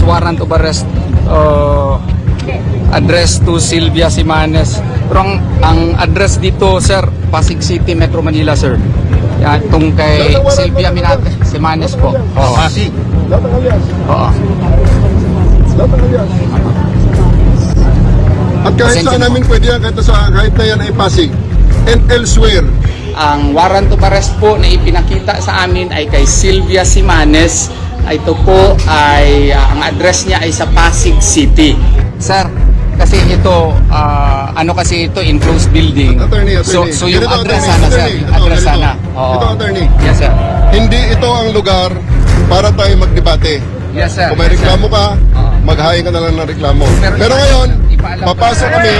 warrant of arrest address to Sylvia Simanes. Pero ang address dito, sir, Pasig City, Metro Manila, sir. Yan, itong kay Sylvia Simanes po. Oo. Pasig. Oo. At kahit saan namin pwede yan, kahit na yan ay Pasig. And elsewhere. Ang warrant of arrest po na ipinakita sa amin ay kay Sylvia Simanes. Ito po ay, ang address niya ay sa Pasig City. Sir, kasi ito, ano kasi ito, enclosed building. Attorney. So yung Ganito, address attorney, sana, sir. attorney. Yung address Ganito. sana. Oo. Ito, attorney. Yes, sir. Hindi ito ang lugar para tayo magdebate. Yes, sir. Kung may Yes, sir. reklamo ka, maghahain ka na lang ng reklamo. Pero ngayon, ipaalam ko. papasok kami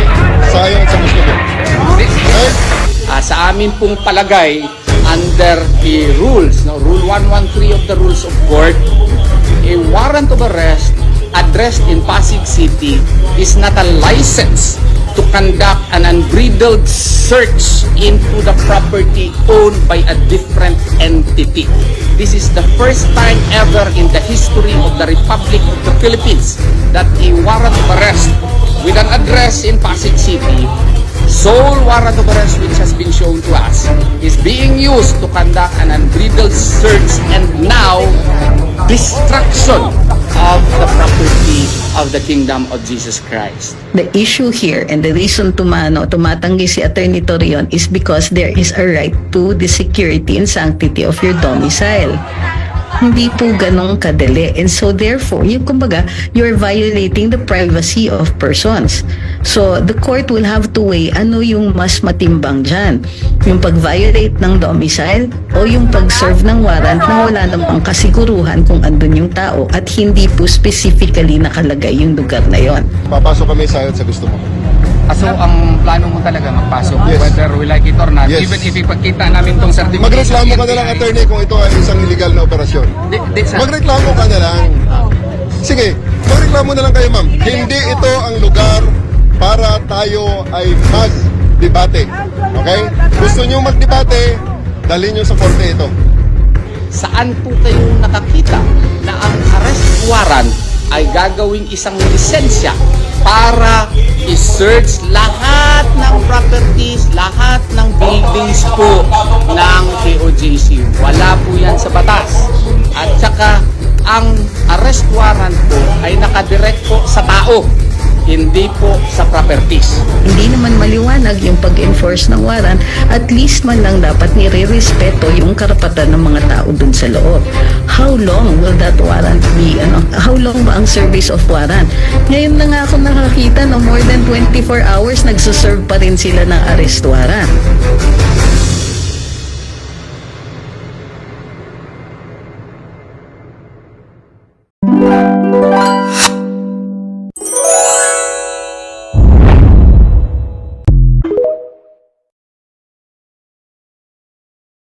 sa ayon sa gusto mo. Okay? Sa amin pong palagay, under the rules, no, Rule 113 of the Rules of Court, a warrant of arrest addressed in Pasig City is not a license to conduct an unbridled search into the property owned by a different entity. This is the first time ever in the history of the Republic of the Philippines that a warrant of arrest with an address in Pasig City, sole warrant of arrest which has been shown to us, is being used to conduct an unbridled search and now destruction of the property of the kingdom of Jesus Christ. The issue here and the reason tumatanggi si Attorney Torion is because there is a right to the security and sanctity of your domicile. Hindi po ganong kadali. And so therefore, kumbaga, you're violating the privacy of persons. So the court will have to weigh ano yung mas matimbang dyan. Yung pag-violate ng domicile o yung pag-serve ng warrant na wala namang kasiguruhan kung andun yung tao at hindi po specifically nakalagay yung lugar na yon. Papasok kami sa ayon sa gusto mo. So ang plano mo talaga magpasok, Yes. whether we like it or not, Yes. even if ipagkita namin tong certificate. Magreklamo ka na lang, attorney, kung ito ay isang illegal na operasyon. Sir. Magreklamo ka na lang. Sige, magreklamo na lang kayo, ma'am. Hindi ito ang lugar para tayo ay mag-debate. Okay? Gusto nyo mag-debate, dalhin nyo sa korte ito. Saan po kayo nakakita na ang arrest warrant ay gagawing isang lisensya para i-search lahat ng properties, lahat ng buildings po ng KOJC. Wala po yan sa batas. At saka, ang arrest warrant po ay nakadirect po sa tao, hindi po sa properties. Hindi naman maliwanag yung pag-enforce ng warrant, at least man lang dapat nire-respeto yung karapatan ng mga tao dun sa loob. How long will that warrant be? How long ba ang service of warrant? Ngayon na nga ako nakakita na more than 24 hours nagsuserve pa rin sila ng arrest warrant.